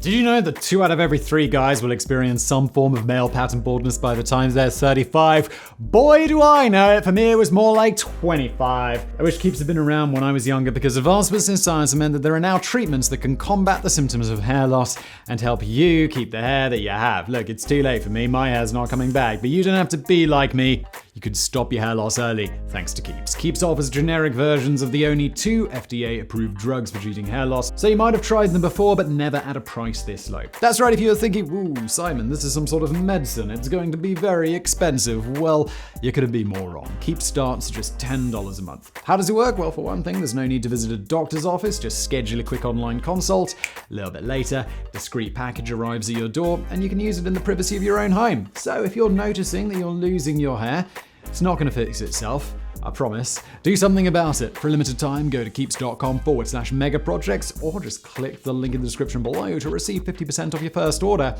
Did you know that 2 out of every 3 guys will experience some form of male pattern baldness by the time they're 35? Boy, do I know it. For me, it was more like 25. I wish keeps had been around when I was younger because advancements in science meant that there are now treatments that can combat the symptoms of hair loss and help you keep the hair that you have. Look, it's too late for me. My hair's not coming back, but you don't have to be like me. You could stop your hair loss early thanks to Keeps. Keeps offers generic versions of the only 2 FDA-approved drugs for treating hair loss, so you might have tried them before but never at a price this low. That's right, if you're thinking, ooh, Simon, this is some sort of medicine, it's going to be very expensive. Well, you couldn't be more wrong. Keeps starts at just $10 a month. How does it work? Well, for one thing, there's no need to visit a doctor's office, just schedule a quick online consult. A little bit later, a discreet package arrives at your door, and you can use it in the privacy of your own home. So if you're noticing that you're losing your hair, it's not going to fix itself, I promise. Do something about it. For a limited time, go to keeps.com/megaprojects or just click the link in the description below to receive 50% off your first order.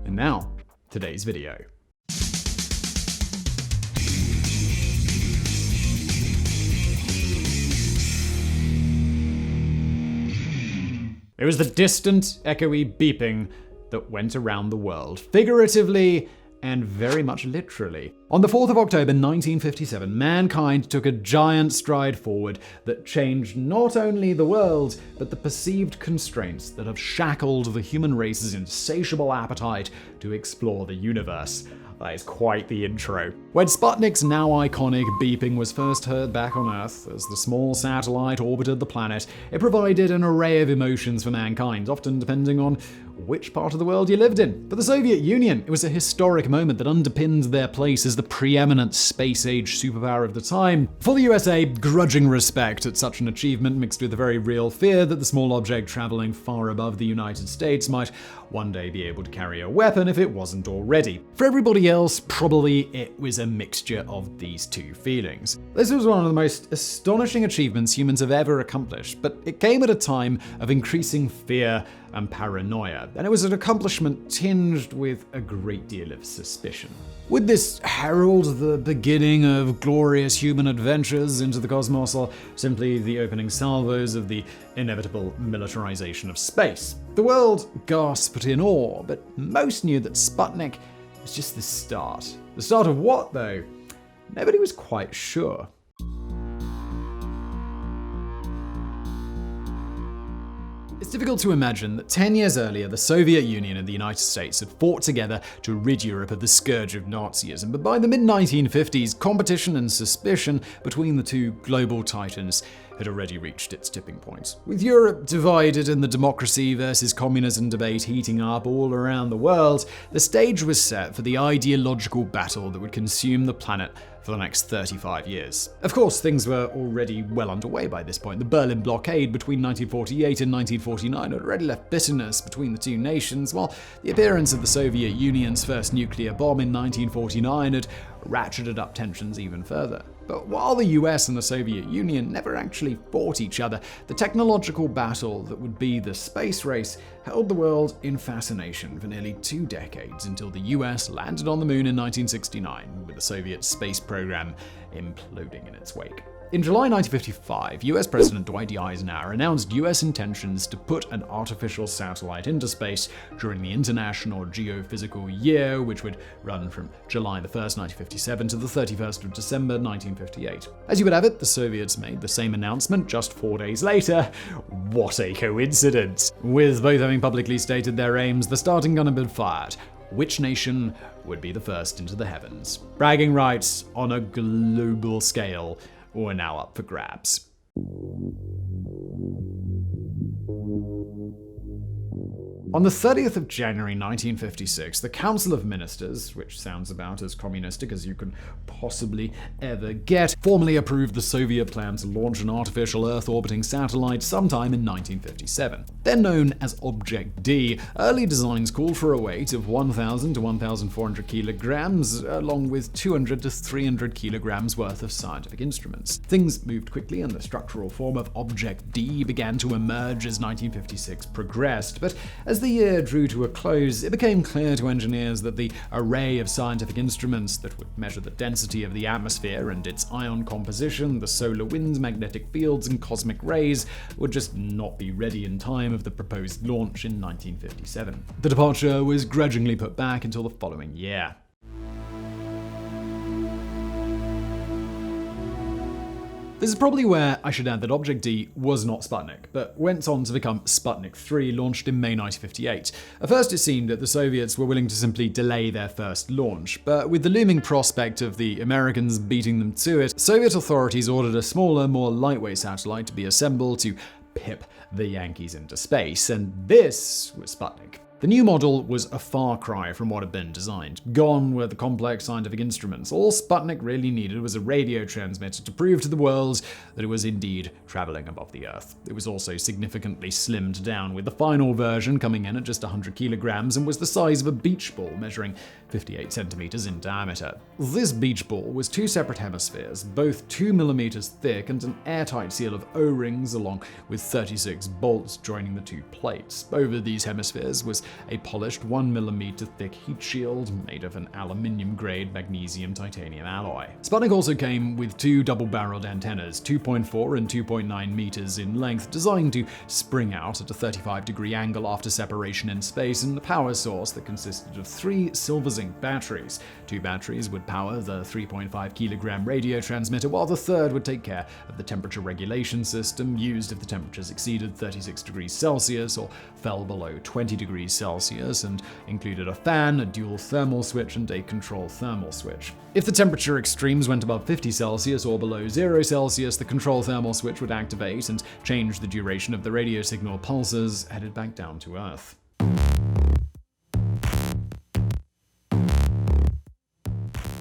And now, today's video. It was the distant, echoey beeping that went around the world, figuratively and very much literally. On the 4th of October 1957, mankind took a giant stride forward that changed not only the world, but the perceived constraints that have shackled the human race's insatiable appetite to explore the universe. That is quite the intro. When Sputnik's now iconic beeping was first heard back on Earth, as the small satellite orbited the planet, it provided an array of emotions for mankind, often depending on which part of the world you lived in. For the Soviet Union, it was a historic moment that underpinned their place as the preeminent space-age superpower of the time. For the USA, grudging respect at such an achievement mixed with a very real fear that the small object traveling far above the United States might one day be able to carry a weapon if it wasn't already. For everybody else, probably it was a mixture of these two feelings. This was one of the most astonishing achievements humans have ever accomplished, but it came at a time of increasing fear and paranoia, and it was an accomplishment tinged with a great deal of suspicion. Would this herald the beginning of glorious human adventures into the cosmos, or simply the opening salvos of the inevitable militarization of space? The world gasped in awe, but most knew that Sputnik was just the start. The start of what, though? Nobody was quite sure. It's difficult to imagine that 10 years earlier, the Soviet Union and the United States had fought together to rid Europe of the scourge of Nazism, but by the mid-1950s, competition and suspicion between the two global titans had already reached its tipping point. With Europe divided and the democracy versus communism debate heating up all around the world, the stage was set for the ideological battle that would consume the planet for the next 35 years. Of course, things were already well underway by this point. The Berlin blockade between 1948 and 1949 had already left bitterness between the two nations, while the appearance of the Soviet Union's first nuclear bomb in 1949 had ratcheted up tensions even further. But while the US and the Soviet Union never actually fought each other, the technological battle that would be the space race held the world in fascination for nearly 2 decades until the US landed on the moon in 1969, with the Soviet space program imploding in its wake. In July 1955, US President Dwight D. Eisenhower announced US intentions to put an artificial satellite into space during the International Geophysical Year, which would run from July 1st, 1957 to the 31st of December, 1958. As you would have it, the Soviets made the same announcement just 4 days later. What a coincidence! With both having publicly stated their aims, the starting gun had been fired. Which nation would be the first into the heavens? Bragging rights on a global scale were now up for grabs. On the 30th of January 1956, the Council of Ministers, which sounds about as communistic as you can possibly ever get, formally approved the Soviet plan to launch an artificial Earth-orbiting satellite sometime in 1957. Then known as Object D, early designs called for a weight of 1,000 to 1,400 kilograms, along with 200 to 300 kilograms worth of scientific instruments. Things moved quickly, and the structural form of Object D began to emerge as 1956 progressed, but as the year drew to a close, it became clear to engineers that the array of scientific instruments that would measure the density of the atmosphere and its ion composition, the solar winds, magnetic fields, and cosmic rays would just not be ready in time of the proposed launch in 1957. The departure was grudgingly put back until the following year. This is probably where I should add that Object D was not Sputnik, but went on to become Sputnik 3, launched in May 1958. At first it seemed that the Soviets were willing to simply delay their first launch, but with the looming prospect of the Americans beating them to it, Soviet authorities ordered a smaller, more lightweight satellite to be assembled to pip the Yankees into space, and this was Sputnik. The new model was a far cry from what had been designed. Gone were the complex scientific instruments. All Sputnik really needed was a radio transmitter to prove to the world that it was indeed traveling above the Earth. It was also significantly slimmed down, with the final version coming in at just 100 kilograms and was the size of a beach ball, measuring 58 centimeters in diameter. This beach ball was two separate hemispheres, both 2 millimeters thick, and an airtight seal of O-rings along with 36 bolts joining the two plates. Over these hemispheres was a polished 1 millimeter thick heat shield made of an aluminium-grade magnesium-titanium alloy. Sputnik also came with two double-barreled antennas, 2.4 and 2.9 meters in length, designed to spring out at a 35-degree angle after separation in space, and a power source that consisted of 3 silver-zinc batteries. 2 batteries would power the 3.5 kilogram radio transmitter, while the third would take care of the temperature regulation system used if the temperatures exceeded 36 degrees Celsius or fell below 20 degrees Celsius, and included a fan, a dual thermal switch, and a control thermal switch. If the temperature extremes went above 50 Celsius or below 0 Celsius, the control thermal switch would activate and change the duration of the radio signal pulses headed back down to Earth.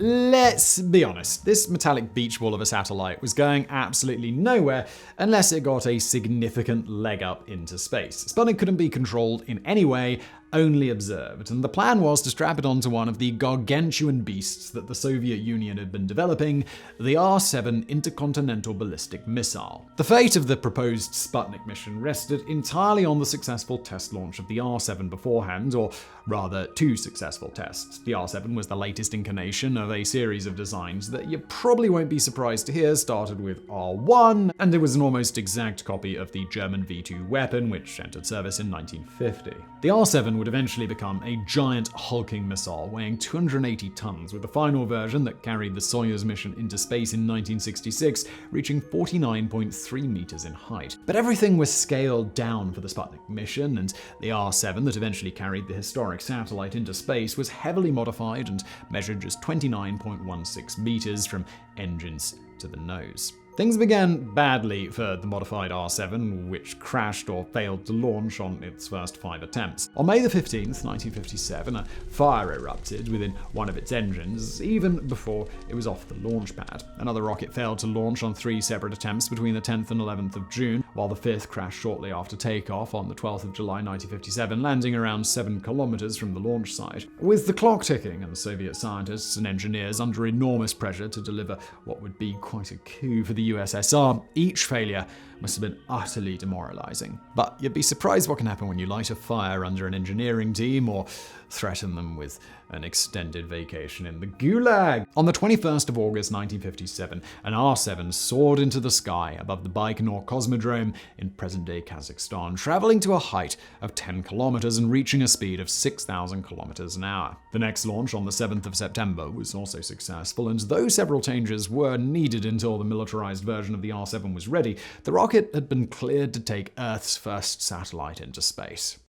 Let's be honest, this metallic beach ball of a satellite was going absolutely nowhere unless it got a significant leg up into space. Sputnik couldn't be controlled in any way, only observed, and the plan was to strap it onto one of the gargantuan beasts that the Soviet Union had been developing, the R-7 intercontinental ballistic missile. The fate of the proposed Sputnik mission rested entirely on the successful test launch of the R-7 beforehand, or rather 2 successful tests. The R-7 was the latest incarnation of a series of designs that you probably won't be surprised to hear started with R-1, and it was an almost exact copy of the German V-2 weapon, which entered service in 1950. The R-7 would eventually become a giant hulking missile weighing 280 tons, with the final version that carried the Soyuz mission into space in 1966 reaching 49.3 meters in height. But everything was scaled down for the Sputnik mission, and the R-7 that eventually carried the historic satellite into space was heavily modified and measured just 29.16 meters from engines to the nose. Things began badly for the modified R-7, which crashed or failed to launch on its first 5 attempts. On May 15, 1957, a fire erupted within one of its engines, even before it was off the launch pad. Another rocket failed to launch on 3 separate attempts between the 10th and 11th of June, while the 5th crashed shortly after takeoff on the 12th of July 1957, landing around 7 kilometers from the launch site. With the clock ticking and Soviet scientists and engineers under enormous pressure to deliver what would be quite a coup for the USSR, each failure must have been utterly demoralizing. But you'd be surprised what can happen when you light a fire under an engineering team or threaten them with an extended vacation in the Gulag. On the 21st of August 1957, an R-7 soared into the sky above the Baikonur Cosmodrome in present-day Kazakhstan, traveling to a height of 10 kilometers and reaching a speed of 6,000 kilometers an hour. The next launch on the 7th of September was also successful, and though several changes were needed until the militarized version of the R-7 was ready, the rocket had been cleared to take Earth's first satellite into space.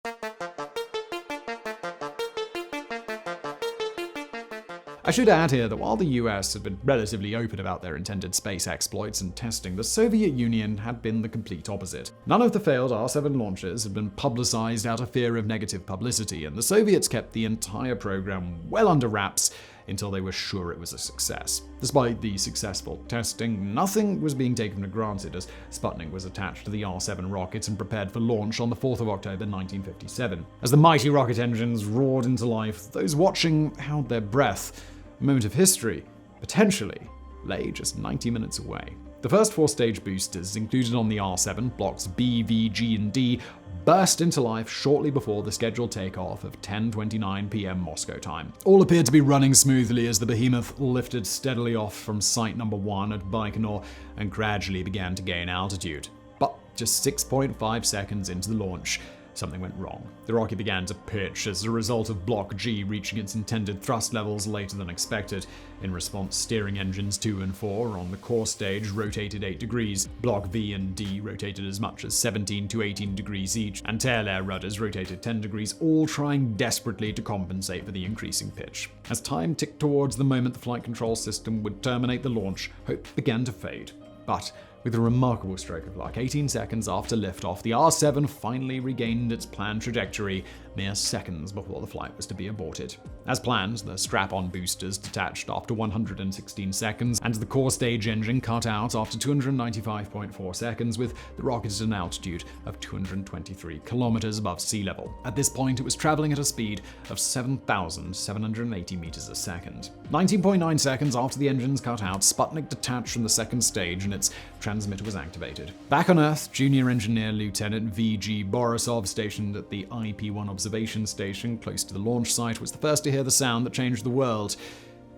I should add here that while the US had been relatively open about their intended space exploits and testing, the Soviet Union had been the complete opposite. None of the failed R-7 launches had been publicized out of fear of negative publicity, and the Soviets kept the entire program well under wraps until they were sure it was a success. Despite the successful testing, nothing was being taken for granted, as Sputnik was attached to the R-7 rockets and prepared for launch on the 4th of October 1957. As the mighty rocket engines roared into life, those watching held their breath. A moment of history, potentially, lay just 90 minutes away. The first 4-stage boosters included on the R7, blocks B, V, G, and D, burst into life shortly before the scheduled takeoff of 10:29 p.m. Moscow time. All appeared to be running smoothly as the behemoth lifted steadily off from site number 1 at Baikonur and gradually began to gain altitude. But just 6.5 seconds into the launch, something went wrong. The rocket began to pitch as a result of Block G reaching its intended thrust levels later than expected. In response, steering engines 2 and 4 on the core stage rotated 8 degrees. Block V and D rotated as much as 17 to 18 degrees each, and tail air rudders rotated 10 degrees, all trying desperately to compensate for the increasing pitch. As time ticked towards the moment the flight control system would terminate the launch, hope began to fade. But with a remarkable stroke of luck, 18 seconds after liftoff, the R7 finally regained its planned trajectory, mere seconds before the flight was to be aborted. As planned, the strap-on boosters detached after 116 seconds, and the core stage engine cut out after 295.4 seconds, with the rocket at an altitude of 223 kilometers above sea level. At this point, it was traveling at a speed of 7,780 meters a second. 19.9 seconds after the engines cut out, Sputnik detached from the second stage and its transmitter was activated. Back on Earth, Junior Engineer Lieutenant V.G. Borisov, stationed at the IP-1 observation station close to the launch site, was the first to hear the sound that changed the world.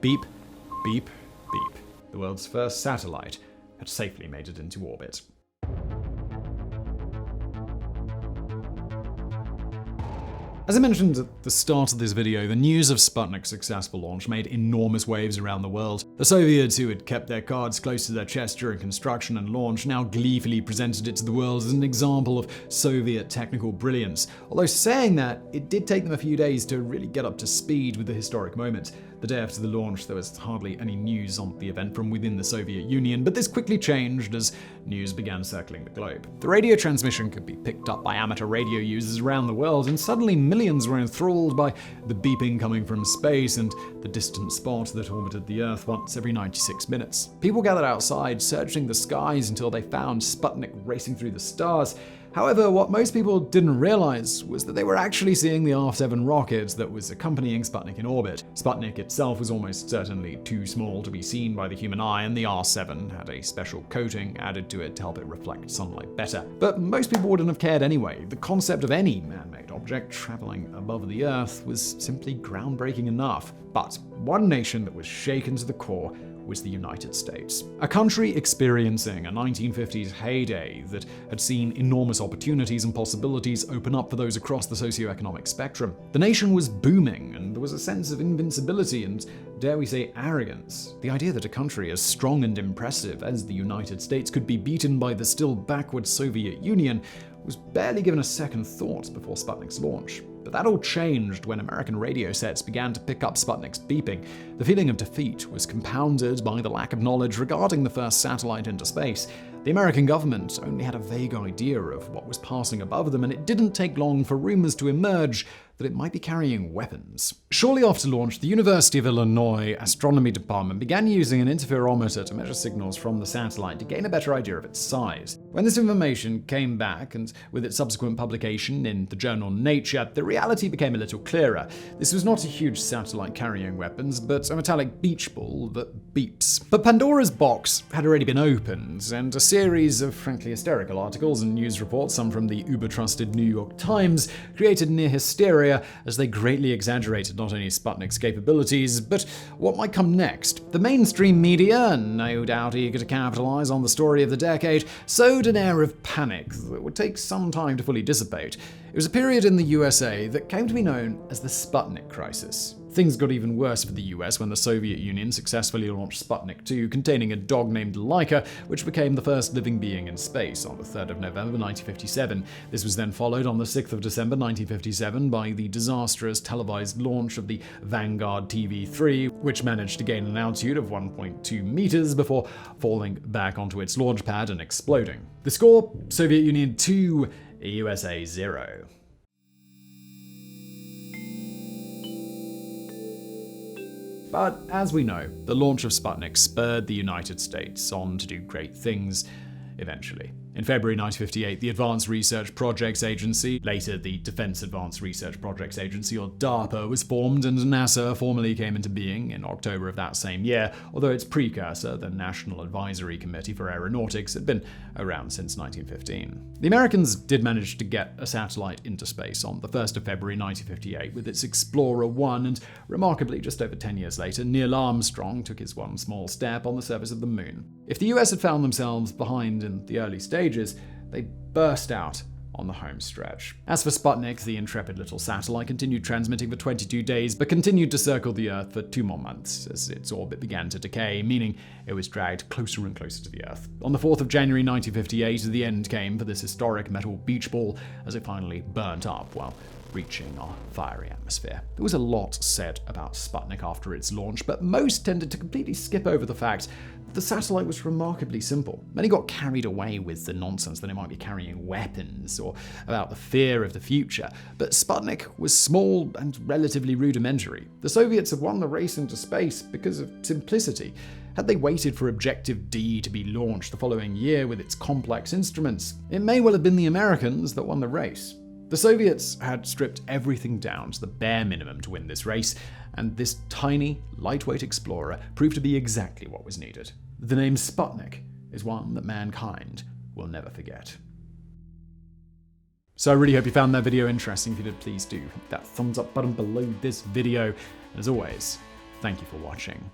Beep, beep, beep. The world's first satellite had safely made it into orbit. As I mentioned at the start of this video, the news of Sputnik's successful launch made enormous waves around the world. The Soviets, who had kept their cards close to their chest during construction and launch, now gleefully presented it to the world as an example of Soviet technical brilliance. Although saying that, it did take them a few days to really get up to speed with the historic moment. The day after the launch, there was hardly any news on the event from within the Soviet Union, but this quickly changed as news began circling the globe. The radio transmission could be picked up by amateur radio users around the world, and suddenly millions were enthralled by the beeping coming from space and the distant spot that orbited the Earth once every 96 minutes. People gathered outside, searching the skies until they found Sputnik racing through the stars. However, what most people didn't realize was that they were actually seeing the R7 rocket that was accompanying Sputnik in orbit. Sputnik itself was almost certainly too small to be seen by the human eye, and the R7 had a special coating added to it to help it reflect sunlight better. But most people wouldn't have cared anyway. The concept of any man-made object traveling above the Earth was simply groundbreaking enough. But one nation that was shaken to the core was the United States. A country experiencing a 1950s heyday that had seen enormous opportunities and possibilities open up for those across the socioeconomic spectrum. The nation was booming, and there was a sense of invincibility and, dare we say, arrogance. The idea that a country as strong and impressive as the United States could be beaten by the still backward Soviet Union was barely given a second thought before Sputnik's launch. But that all changed when American radio sets began to pick up Sputnik's beeping. The feeling of defeat was compounded by the lack of knowledge regarding the first satellite into space. The American government only had a vague idea of what was passing above them, and it didn't take long for rumors to emerge that it might be carrying weapons. Shortly after launch, the University of Illinois Astronomy Department began using an interferometer to measure signals from the satellite to gain a better idea of its size. When this information came back, and with its subsequent publication in the journal Nature, the reality became a little clearer. This was not a huge satellite carrying weapons, but a metallic beach ball that beeps. But Pandora's box had already been opened, and a series of frankly hysterical articles and news reports, some from the uber-trusted New York Times, created near hysteria as they greatly exaggerated not only Sputnik's capabilities, but what might come next. The mainstream media, no doubt eager to capitalize on the story of the decade, sowed an air of panic that would take some time to fully dissipate. It was a period in the USA that came to be known as the Sputnik crisis. Things got even worse for the US when the Soviet Union successfully launched Sputnik 2, containing a dog named Laika, which became the first living being in space on the 3rd of November 1957. This was then followed on the 6th of December 1957 by the disastrous televised launch of the Vanguard TV-3, which managed to gain an altitude of 1.2 meters before falling back onto its launch pad and exploding. The score: Soviet Union 2, USA 0. But as we know, the launch of Sputnik spurred the United States on to do great things eventually. In February 1958, the Advanced Research Projects Agency, later the Defense Advanced Research Projects Agency, or DARPA, was formed, and NASA formally came into being in October of that same year, although its precursor, the National Advisory Committee for Aeronautics, had been around since 1915. The Americans did manage to get a satellite into space on the 1st of February 1958 with its Explorer 1, and remarkably, just over 10 years later, Neil Armstrong took his one small step on the surface of the moon. If the US had found themselves behind in the early stages, they burst out on the home stretch. As for Sputnik, the intrepid little satellite continued transmitting for 22 days, but continued to circle the Earth for 2 more months as its orbit began to decay, meaning it was dragged closer and closer to the Earth. On the 4th of January 1958, the end came for this historic metal beach ball as it finally burnt up while reaching our fiery atmosphere. There was a lot said about Sputnik after its launch, but most tended to completely skip over the fact that the satellite was remarkably simple. Many got carried away with the nonsense that it might be carrying weapons or about the fear of the future, but Sputnik was small and relatively rudimentary. The Soviets had won the race into space because of simplicity. Had they waited for Objective D to be launched the following year with its complex instruments, it may well have been the Americans that won the race. The Soviets had stripped everything down to the bare minimum to win this race, and this tiny, lightweight explorer proved to be exactly what was needed. The name Sputnik is one that mankind will never forget. So I really hope you found that video interesting. If you did, please do hit that thumbs up button below this video. And as always, thank you for watching.